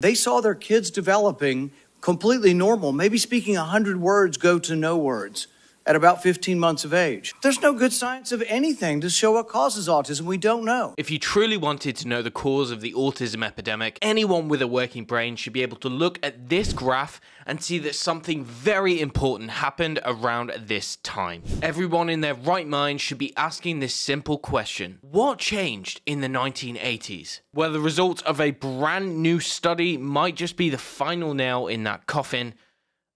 They saw their kids developing completely normal, maybe speaking 100 words go to no words at about 15 months of age. There's no good science of anything to show what causes autism. We don't know. If you truly wanted to know the cause of the autism epidemic, anyone with a working brain should be able to look at this graph and see that something very important happened around this time. Everyone in their right mind should be asking this simple question: what changed in the 1980s? Well, the results of a brand new study might just be the final nail in that coffin.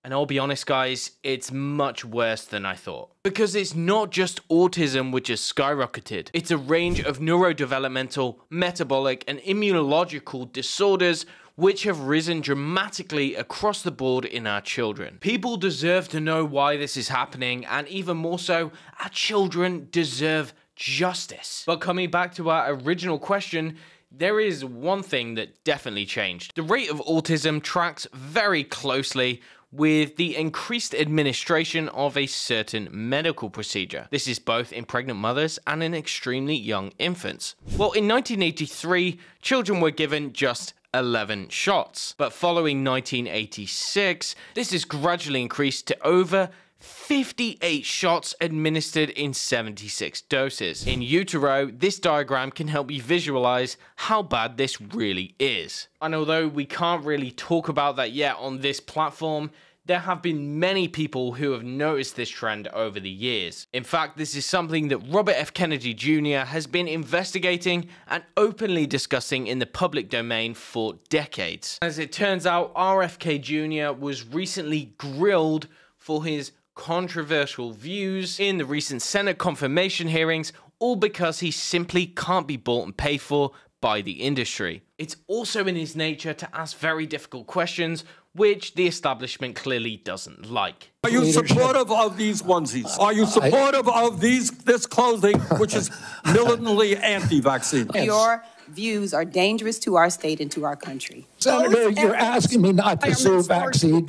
And I'll be honest, guys, it's much worse than I thought. Because it's not just autism which has skyrocketed. It's a range of neurodevelopmental, metabolic, and immunological disorders which have risen dramatically across the board in our children. People deserve to know why this is happening, and even more so, our children deserve justice. But coming back to our original question, there is one thing that definitely changed. The rate of autism tracks very closely with the increased administration of a certain medical procedure. This is both in pregnant mothers and in extremely young infants. Well, in 1983, children were given just 11 shots, but following 1986, this is gradually increased to over 58 shots administered in 76 doses. In utero, this diagram can help you visualize how bad this really is. And although we can't really talk about that yet on this platform, there have been many people who have noticed this trend over the years. In fact, this is something that Robert F. Kennedy Jr. has been investigating and openly discussing in the public domain for decades. As it turns out, RFK Jr. was recently grilled for his controversial views in the recent Senate confirmation hearings, all because he simply can't be bought and paid for by the industry. It's also in his nature to ask very difficult questions, which the establishment clearly doesn't like. Are you supportive of these onesies? Are you supportive of this clothing, which is militantly anti-vaccine? Your views are dangerous to our state and to our country. Senator, you're asking me not to sue pharmaceutical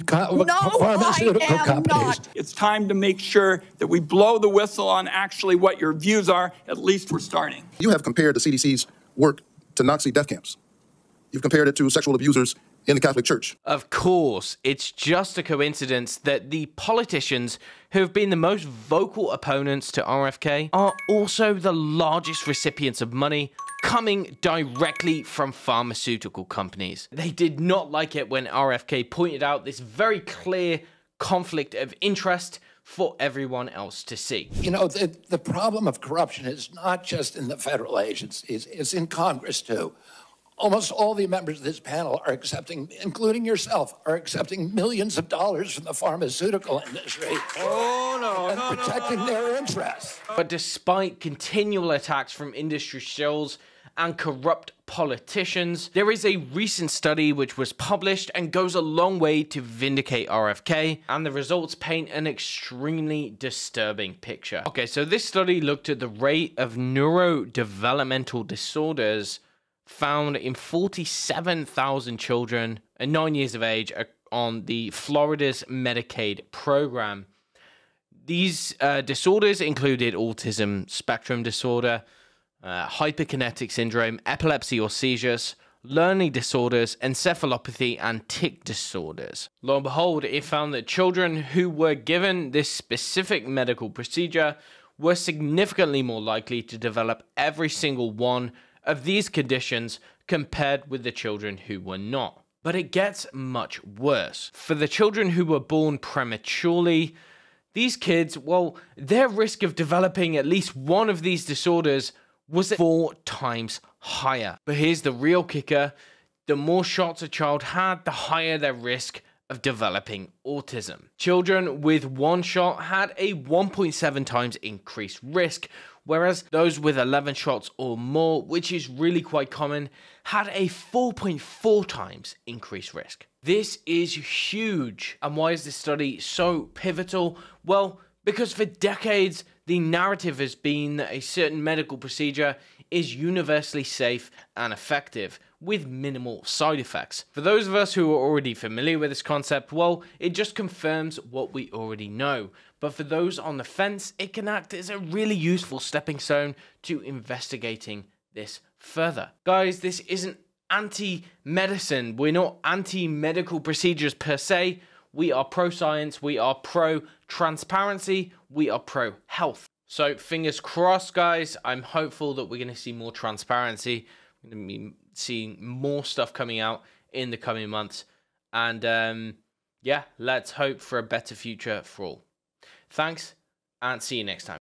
companies. It's time to make sure that we blow the whistle on actually what your views are. At least we're starting. You have compared the CDC's work to Nazi death camps. You've compared it to sexual abusers in the Catholic Church. Of course, it's just a coincidence that the politicians who have been the most vocal opponents to RFK are also the largest recipients of money coming directly from pharmaceutical companies. They did not like it when RFK pointed out this very clear conflict of interest for everyone else to see. You know, the problem of corruption is not just in the federal agencies, it's in Congress too. Almost all the members of this panel are accepting, including yourself, are accepting millions of dollars from the pharmaceutical industry. And protecting their interests. But despite continual attacks from industry shills and corrupt politicians, there is a recent study which was published and goes a long way to vindicate RFK, and the results paint an extremely disturbing picture. Okay, so this study looked at the rate of neurodevelopmental disorders found in 47,000 children at 9 years of age on the Florida's Medicaid program. These disorders included autism spectrum disorder, hyperkinetic syndrome, epilepsy or seizures, learning disorders, encephalopathy, and tic disorders. Lo and behold, it found that children who were given this specific medical procedure were significantly more likely to develop every single one of these conditions compared with the children who were not. But it gets much worse. For the children who were born prematurely, these kids, well, their risk of developing at least one of these disorders was 4 times higher. But here's the real kicker: the more shots a child had, the higher their risk of developing autism. Children with 1 shot had a 1.7 times increased risk, whereas those with 11 shots or more, which is really quite common, had a 4.4 times increased risk. This is huge. And why is this study so pivotal? Well, because for decades, the narrative has been that a certain medical procedure is universally safe and effective, with minimal side effects. For those of us who are already familiar with this concept, well, it just confirms what we already know. But for those on the fence, it can act as a really useful stepping stone to investigating this further. Guys, this isn't anti-medicine. We're not anti-medical procedures per se. We are pro-science. We are pro-transparency. We are pro-health. So fingers crossed, guys. I'm hopeful that we're going to see more transparency. We're going to be seeing more stuff coming out in the coming months. And yeah, let's hope for a better future for all. Thanks, and see you next time.